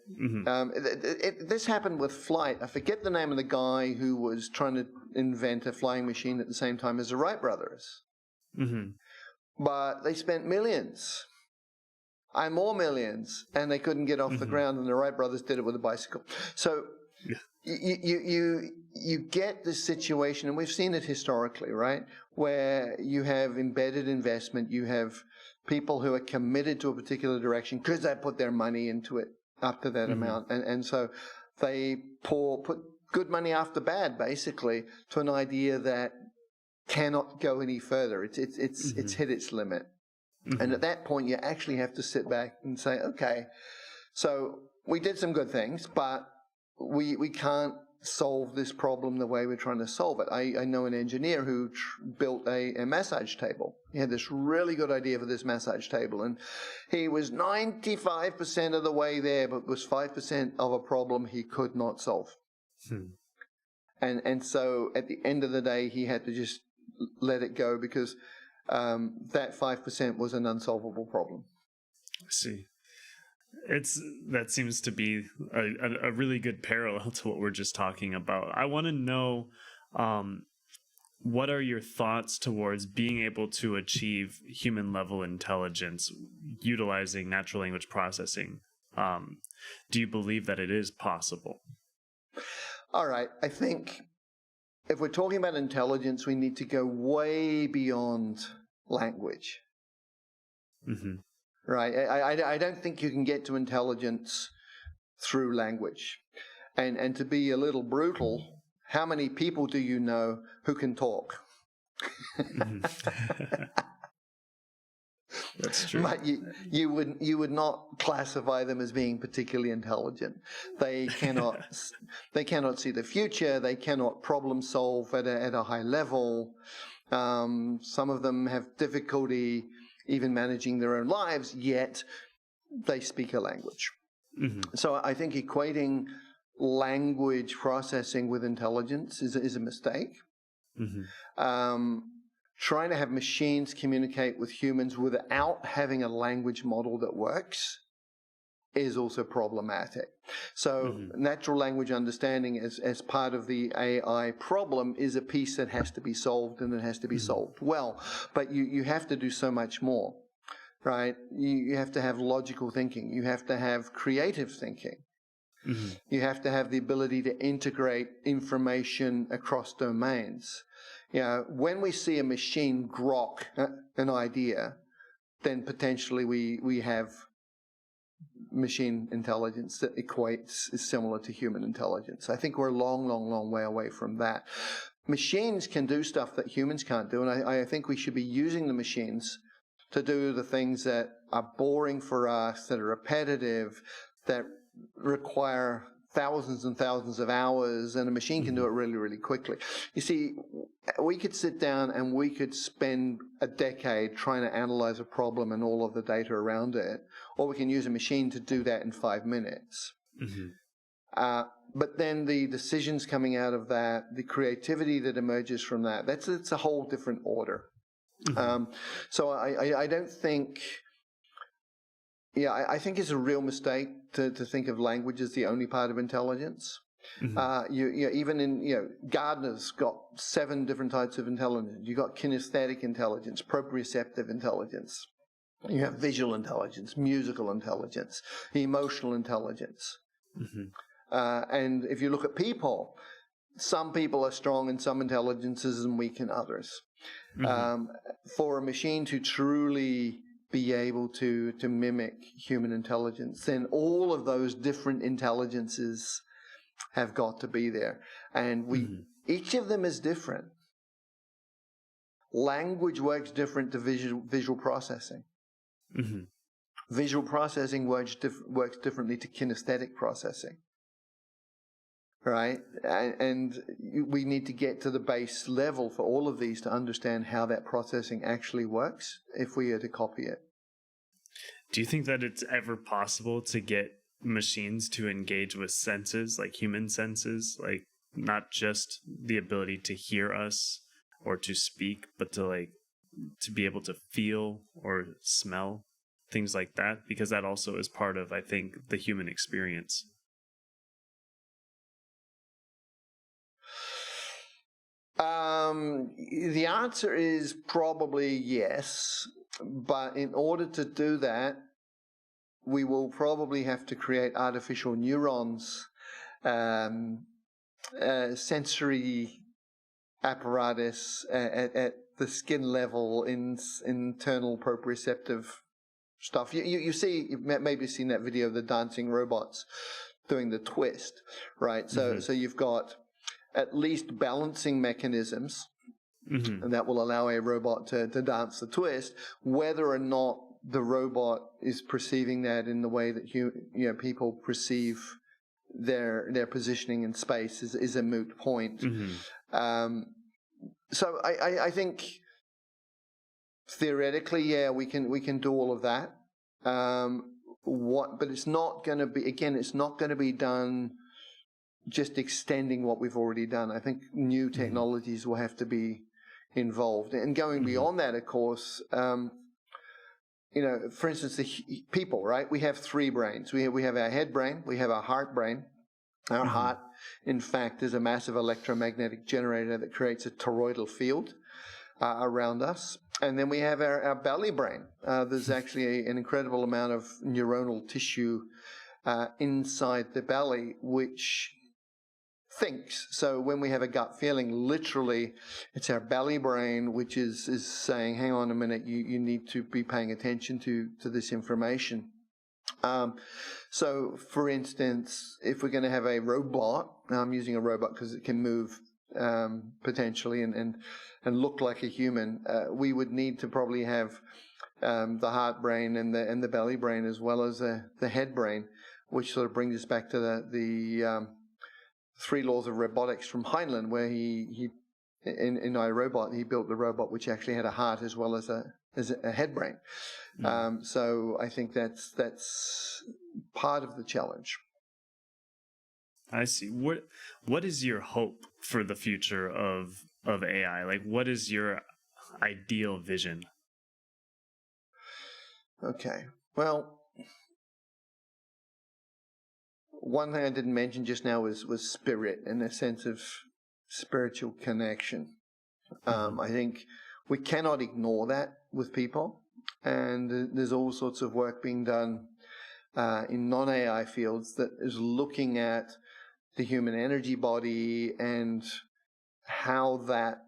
This happened with flight. I forget the name of the guy who was trying to invent a flying machine at the same time as the Wright brothers. But they spent millions and more millions, and they couldn't get off the ground, and the Wright brothers did it with a bicycle. So you get this situation, and we've seen it historically, right, where you have embedded investment, you have people who are committed to a particular direction because they put their money into it up to that amount. And so they put good money after bad, basically, to an idea that cannot go any further. It's hit its limit. And at that point, you actually have to sit back and say, okay, so we did some good things, but we can't solve this problem the way we're trying to solve it. I know an engineer who built a massage table. He had this really good idea for this massage table, and he was 95% of the way there, but was 5% of a problem he could not solve. And so at the end of the day, he had to just let it go because that 5% was an unsolvable problem. I see. That seems to be a really good parallel to what we're just talking about. I want to know, what are your thoughts towards being able to achieve human level intelligence utilizing natural language processing? Do you believe that it is possible? All right. I think if we're talking about intelligence, we need to go way beyond language. Right. I don't think you can get to intelligence through language. And to be a little brutal, how many people do you know who can talk? That's true. But you would not classify them as being particularly intelligent. They cannot see the future. They cannot problem solve at a high level. Some of them have difficulty even managing their own lives, yet they speak a language. So I think equating language processing with intelligence is a mistake. Trying to have machines communicate with humans without having a language model that works is also problematic. So natural language understanding as part of the AI problem is a piece that has to be solved, and it has to be solved well. But you have to do so much more, right? You have to have logical thinking. You have to have creative thinking. You have to have the ability to integrate information across domains. You know, when we see a machine grok an idea, then potentially we have machine intelligence that is similar to human intelligence. I think we're a long way away from that. Machines can do stuff that humans can't do, and I think we should be using the machines to do the things that are boring for us, that are repetitive, that require thousands and thousands of hours, and a machine can do it really quickly. You see, we could sit down and we could spend a decade trying to analyze a problem and all of the data around it, or we can use a machine to do that in 5 minutes. But then the decisions coming out of that, the creativity that emerges from that, it's a whole different order. So I don't think... I think it's a real mistake to think of language as the only part of intelligence. Even in, Gardner's got 7 different types of intelligence. You've got kinesthetic intelligence, proprioceptive intelligence. You have visual intelligence, musical intelligence, emotional intelligence. And if you look at people, some people are strong in some intelligences and weak in others. For a machine to truly be able to mimic human intelligence, then all of those different intelligences have got to be there. And each of them is different. Language works different to visual processing. Visual processing works differently to kinesthetic processing. Right? And we need to get to the base level for all of these to understand how that processing actually works if we are to copy it. Do you think that it's ever possible to get machines to engage with senses, like human senses, like not just the ability to hear us or to speak, but to be able to feel or smell, things like that? Because that also is part of, I think, the human experience. The answer is probably yes, but in order to do that, we will probably have to create artificial neurons, sensory apparatus at the skin level, in internal proprioceptive stuff. You've maybe seen that video of the dancing robots doing the twist, right? So you've got at least balancing mechanisms, and that will allow a robot to dance the twist. Whether or not the robot is perceiving that in the way that people perceive their positioning in space is a moot point. So I think theoretically, yeah, we can do all of that. But it's not going to be, again, it's not going to be done just extending what we've already done. I think new technologies will have to be involved. And going beyond that, of course, for instance, the people, right? We have three brains. We have our head brain, we have our heart brain. Our heart, in fact, is a massive electromagnetic generator that creates a toroidal field around us. And then we have our belly brain. There's actually an incredible amount of neuronal tissue inside the belly, which thinks. So when we have a gut feeling, literally, it's our belly brain which is saying, hang on a minute, you need to be paying attention to this information. So, for instance, if we're going to have a robot, I'm using a robot because it can move potentially and look like a human, we would need to probably have the heart brain and the belly brain as well as the head brain, which sort of brings us back to the three laws of robotics from Heinlein, where he in iRobot, he built the robot which actually had a heart as well as a head brain. So I think that's part of the challenge. I see. What is your hope for the future of AI? Like, what is your ideal vision? Okay. Well, one thing I didn't mention just now was spirit and a sense of spiritual connection. I think we cannot ignore that with people, and there's all sorts of work being done in non-AI fields that is looking at the human energy body and how that,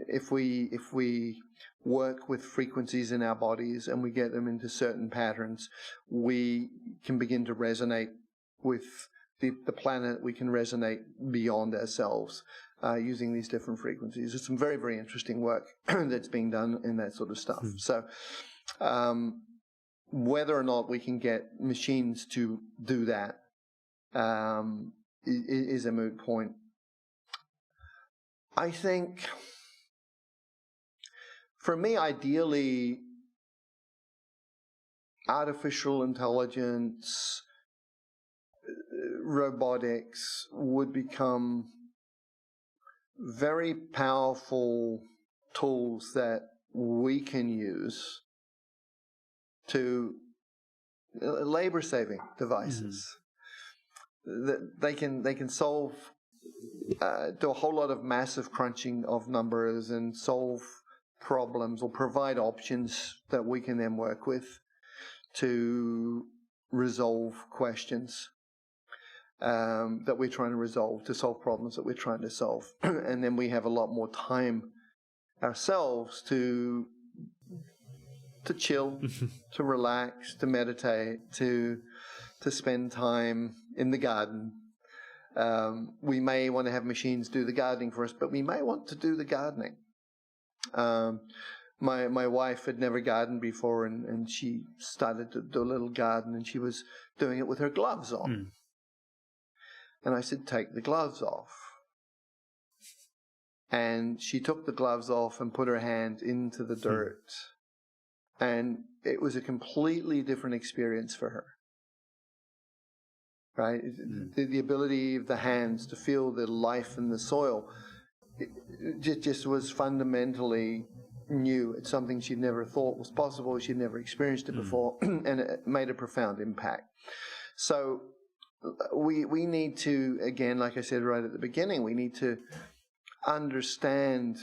if we work with frequencies in our bodies and we get them into certain patterns, we can begin to resonate with the planet. We can resonate beyond ourselves using these different frequencies. There's some very, very interesting work that's being done in that sort of stuff. So whether or not we can get machines to do that is a moot point. I think, for me, ideally, artificial intelligence, robotics would become very powerful tools that we can use to labor-saving devices. They can solve, do a whole lot of massive crunching of numbers and solve problems or provide options that we can then work with to resolve questions that we're trying to resolve, to solve problems that we're trying to solve. And then we have a lot more time ourselves to chill, to relax, to meditate, to spend time in the garden. We may want to have machines do the gardening for us, but we may want to do the gardening. My wife had never gardened before, and she started to do a little garden, and she was doing it with her gloves on. And I said, take the gloves off. And she took the gloves off and put her hand into the dirt. And it was a completely different experience for her. Right? The ability of the hands to feel the life in the soil, it just was fundamentally new. It's something she'd never thought was possible. She'd never experienced it before, and it made a profound impact. So we need to, again, like I said right at the beginning, we need to understand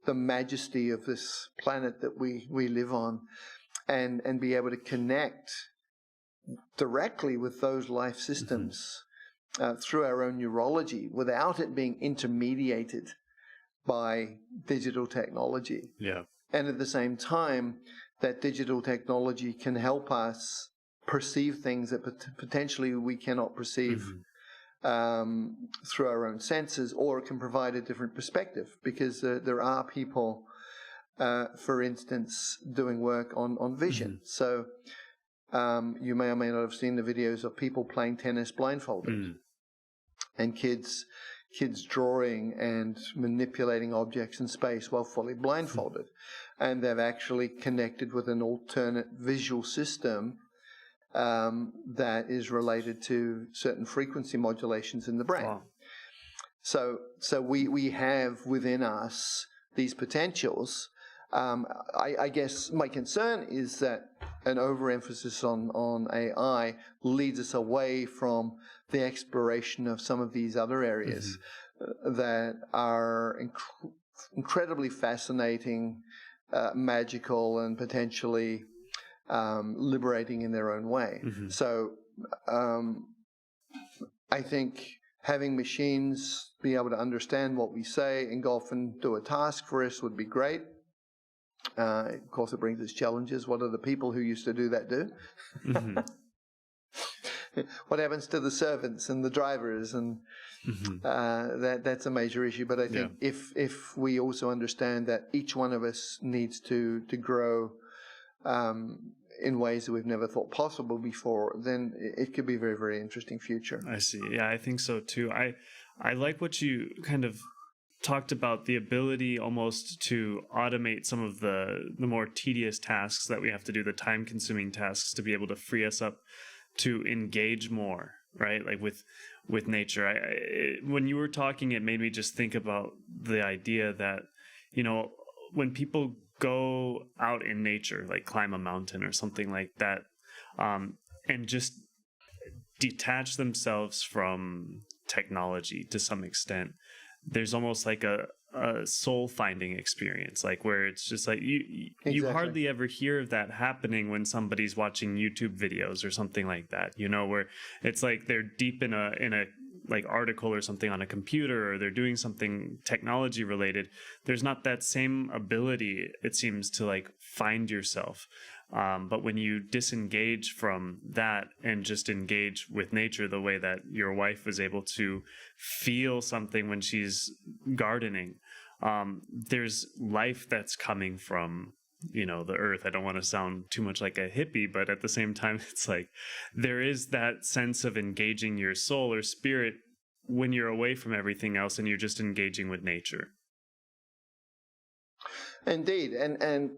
the majesty of this planet that we live on, and be able to connect directly with those life systems through our own neurology without it being intermediated by digital technology. Yeah. And at the same time, that digital technology can help us perceive things that potentially we cannot perceive through our own senses, or it can provide a different perspective, because there are people, for instance, doing work on vision. So you may or may not have seen the videos of people playing tennis blindfolded, and kids drawing and manipulating objects in space while fully blindfolded. And they've actually connected with an alternate visual system that is related to certain frequency modulations in the brain. Wow. So we have within us these potentials. I guess my concern is that an overemphasis on AI leads us away from the exploration of some of these other areas that are incredibly fascinating, magical, and potentially liberating in their own way. So I think having machines be able to understand what we say, engulf and do a task for us would be great. Of course, it brings its challenges. What do the people who used to do that do? What happens to the servants and the drivers? And that's a major issue. But I think if we also understand that each one of us needs to grow in ways that we've never thought possible before, then it could be a very, very interesting future. I see. Yeah, I think so too. I like what you kind of talked about, the ability almost to automate some of the more tedious tasks that we have to do, the time-consuming tasks, to be able to free us up to engage more, right? Like with nature. When you were talking, it made me just think about the idea that, you know, when people go out in nature, like climb a mountain or something like that, and just detach themselves from technology to some extent, there's almost like a soul-finding experience, like where it's just like you hardly ever hear of that happening when somebody's watching YouTube videos or something like that, you know, where it's like they're deep in a like article or something on a computer, or they're doing something technology related. There's not that same ability, it seems, to like find yourself. But when you disengage from that and just engage with nature the way that your wife was able to feel something when she's gardening, there's life that's coming from, you know, the earth. I don't want to sound too much like a hippie, but at the same time, it's like there is that sense of engaging your soul or spirit when you're away from everything else and you're just engaging with nature. Indeed. And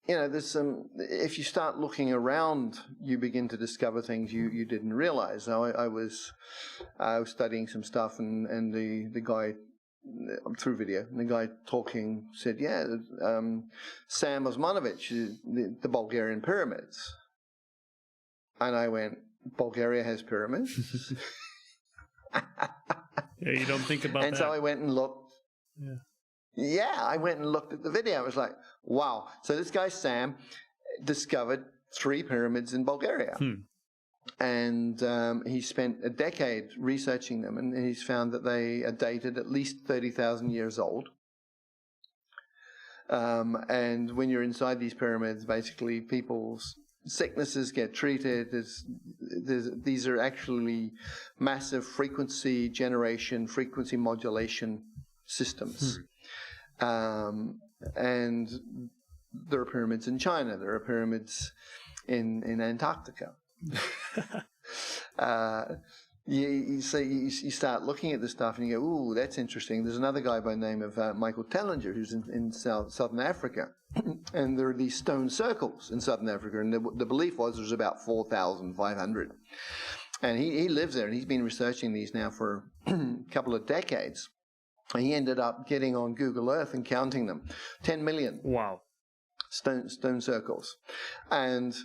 you know, there's some, if you start looking around, you begin to discover things you didn't realize. Now, I was studying some stuff, and the guy, through video, and the guy talking said, Sam Osmanovic, the Bulgarian pyramids. And I went, Bulgaria has pyramids? Yeah, you don't think about that. And so I went and looked. Yeah. Yeah, I went and looked at the video. I was like, wow. So this guy, Sam, discovered 3 pyramids in Bulgaria. And he spent a decade researching them, and he's found that they are dated at least 30,000 years old. And when you're inside these pyramids, basically people's sicknesses get treated. These are actually massive frequency generation, frequency modulation systems. And there are pyramids in China. There are pyramids in Antarctica. You start looking at this stuff and you go, ooh, that's interesting. There's another guy by the name of Michael Tellinger who's in Southern Africa. And there are these stone circles in Southern Africa. And the belief was there's about 4,500. And he lives there, and he's been researching these now for a couple of decades. And he ended up getting on Google Earth and counting them. 10 million. Wow. Stone circles. And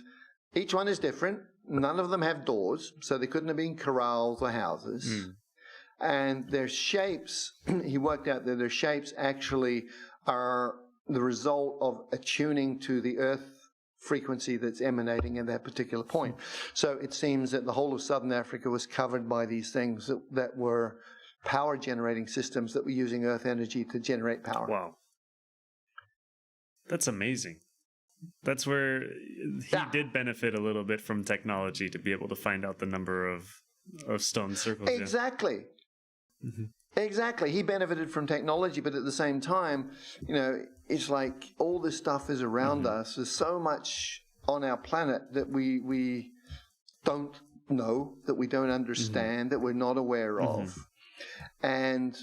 each one is different. None of them have doors, so they couldn't have been corrals or houses. And their shapes, he worked out that their shapes actually are the result of attuning to the Earth frequency that's emanating at that particular point. So it seems that the whole of Southern Africa was covered by these things that were power generating systems that were using Earth energy to generate power. Wow. That's amazing. That's where he did benefit a little bit from technology to be able to find out the number of stone circles. Exactly. Exactly. He benefited from technology, but at the same time, it's like all this stuff is around us. There's so much on our planet that we don't know, that we don't understand, that we're not aware of. And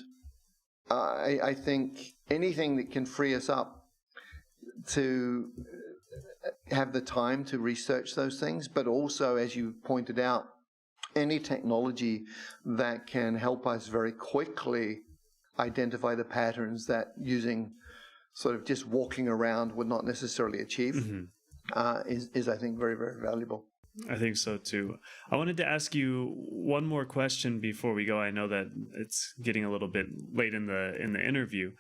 I think anything that can free us up to have the time to research those things, but also, as you pointed out, any technology that can help us very quickly identify the patterns that using sort of just walking around would not necessarily achieve is I think, very, very valuable. I think so too. I wanted to ask you one more question before we go. I know that it's getting a little bit late in the interview.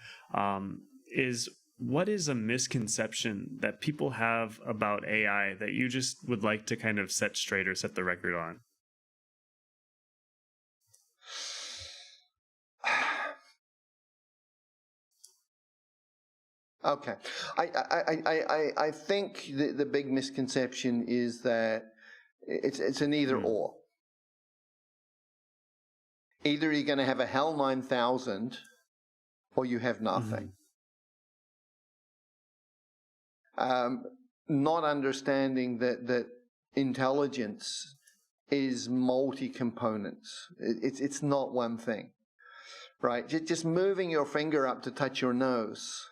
What is a misconception that people have about AI that you just would like to kind of set straight or set the record on? Okay. I think the big misconception is that it's an either or. Either you're going to have a HAL 9000 or you have nothing. Not understanding that intelligence is multi-components. It's not one thing, right? Just moving your finger up to touch your nose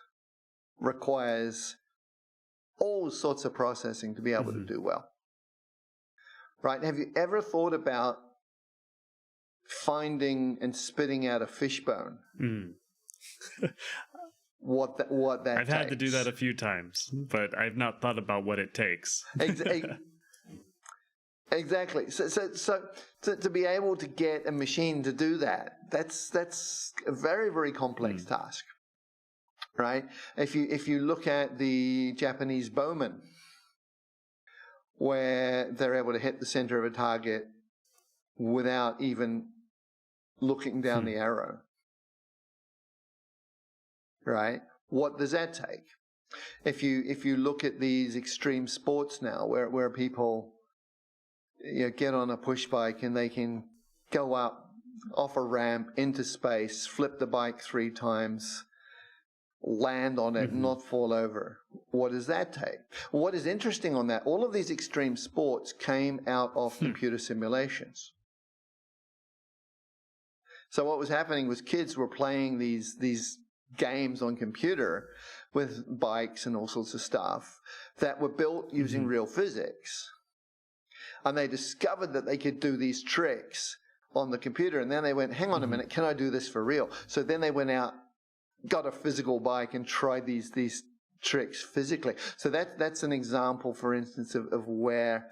requires all sorts of processing to be able to do well, right? Have you ever thought about finding and spitting out a fishbone? What that I've had to do that a few times, but I've not thought about what it takes. Exactly. So to be able to get a machine to do that's a very, very complex task, right? If you look at the Japanese bowmen, where they're able to hit the center of a target without even looking down the arrow, right? What does that take? If you look at these extreme sports now, where people get on a push bike and they can go up off a ramp into space, flip the bike 3 times, land on it, not fall over. What does that take? What is interesting on that, all of these extreme sports came out of computer simulations. So what was happening was kids were playing these games on computer with bikes and all sorts of stuff that were built using real physics. And they discovered that they could do these tricks on the computer. And then they went, hang on a minute, can I do this for real? So then they went out, got a physical bike and tried these tricks physically. So that's an example, for instance, of where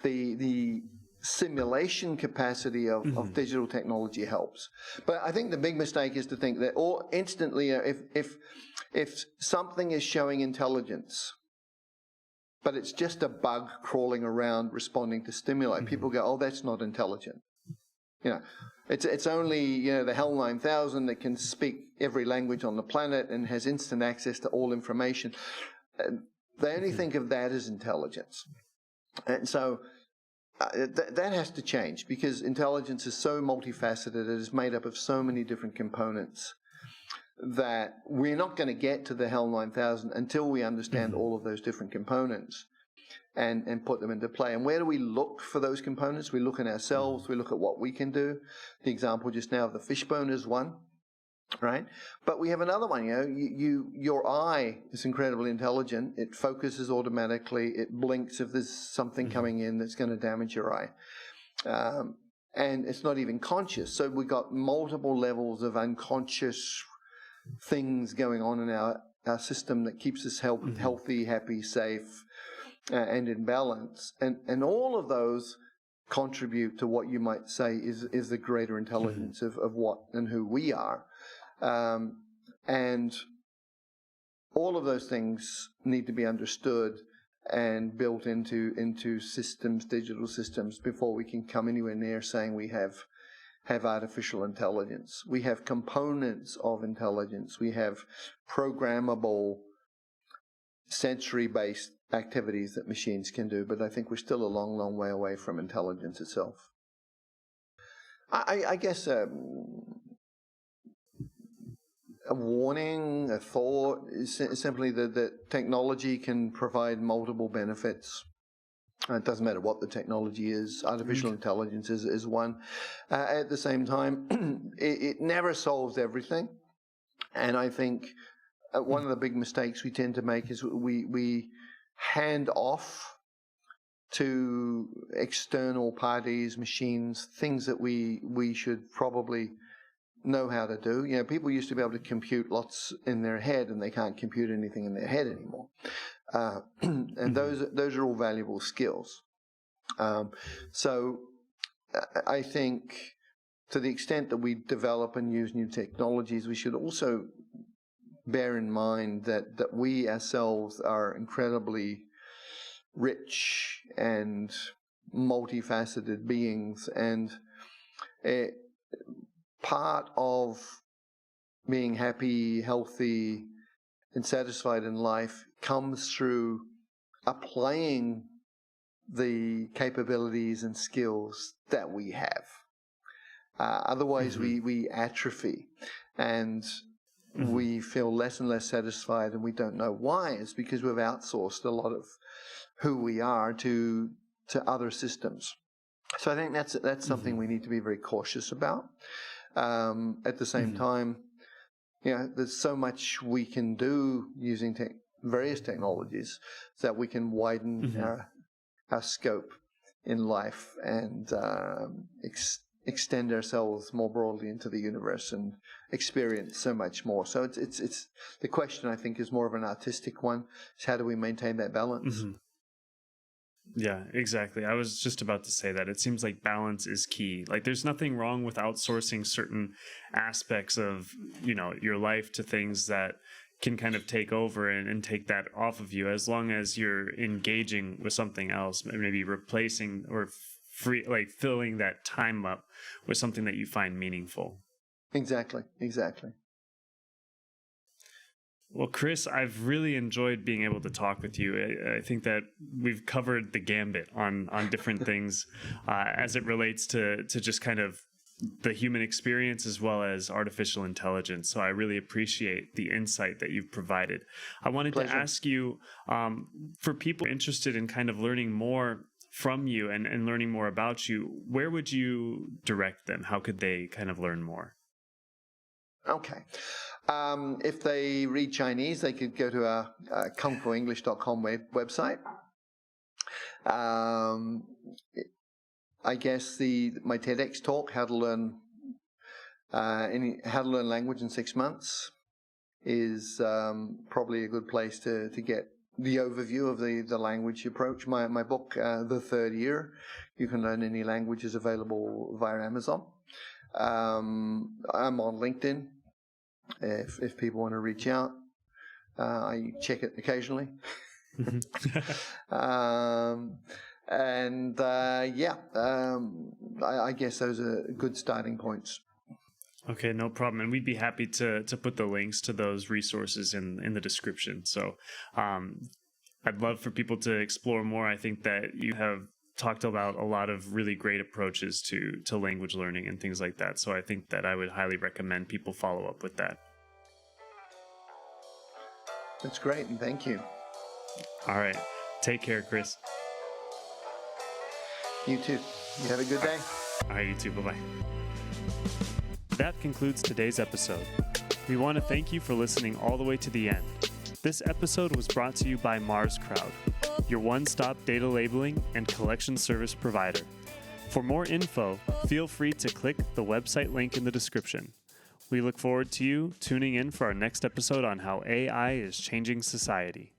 the simulation capacity of digital technology helps. But I think the big mistake is to think that instantly, if something is showing intelligence, but it's just a bug crawling around responding to stimuli, people go, oh, that's not intelligent. It's only the HAL 9000 that can speak every language on the planet and has instant access to all information. They only think of that as intelligence. And so that has to change, because intelligence is so multifaceted. It is made up of so many different components that we're not going to get to the HAL 9000 until we understand all of those different components and put them into play. And where do we look for those components? We look in ourselves. We look at what we can do. The example just now of the fishbone is one, right? But we have another one. Your eye is incredibly intelligent. It focuses automatically. It blinks if there's something coming in that's going to damage your eye. And it's not even conscious. So we've got multiple levels of unconscious things going on in our system that keeps us healthy, happy, safe, and in balance. And all of those contribute to what you might say is the greater intelligence of what and who we are. And all of those things need to be understood and built into systems, digital systems, before we can come anywhere near saying we have artificial intelligence. We have components of intelligence. We have programmable, sensory-based activities that machines can do, but I think we're still a long, long way away from intelligence itself. I guess a warning, a thought, is simply that technology can provide multiple benefits. It doesn't matter what the technology is. Artificial intelligence is one. At the same time, it never solves everything. And I think one of the big mistakes we tend to make is we hand off to external parties, machines, things that we should probably know how to do. People used to be able to compute lots in their head, and they can't compute anything in their head anymore. And those are all valuable skills. So I think to the extent that we develop and use new technologies, we should also bear in mind that we ourselves are incredibly rich and multifaceted beings, and part of being happy, healthy, and satisfied in life comes through applying the capabilities and skills that we have. Otherwise, we atrophy, and we feel less and less satisfied, and we don't know why. It's because we've outsourced a lot of who we are to other systems. So I think that's something we need to be very cautious about. At the same time, there's so much we can do using various technologies so that we can widen our scope in life and extend ourselves more broadly into the universe and experience so much more. So it's the question, I think, is more of an artistic one. Is how do we maintain that balance? Yeah, exactly. I was just about to say that. It seems like balance is key. Like, there's nothing wrong with outsourcing certain aspects of, your life to things that can kind of take over and take that off of you, as long as you're engaging with something else, maybe replacing or filling that time up with something that you find meaningful. Exactly. Well, Chris, I've really enjoyed being able to talk with you. I think that we've covered the gambit on different things as it relates to just kind of the human experience as well as artificial intelligence. So I really appreciate the insight that you've provided. I wanted to ask you, for people interested in kind of learning more from you and learning more about you, where would you direct them? How could they kind of learn more? Okay. If they read Chinese, they could go to our kungfuenglish.com website. I guess my TEDx talk, how to learn language in 6 months, is probably a good place to get the overview of the language approach. My book, The Third Year, You Can Learn Any Language, is available via Amazon. I'm on LinkedIn if people want to reach out. I check it occasionally. I guess those are good starting points. Okay, no problem. And we'd be happy to put the links to those resources in the description. So I'd love for people to explore more. I think that you have talked about a lot of really great approaches to language learning and things like that. So I think that I would highly recommend people follow up with that. That's great, and thank you. All right. Take care, Chris. You too. You have a good day. All right, you too. Bye-bye. That concludes today's episode. We want to thank you for listening all the way to the end. This episode was brought to you by MarsCrowd, your one-stop data labeling and collection service provider. For more info, feel free to click the website link in the description. We look forward to you tuning in for our next episode on how AI is changing society.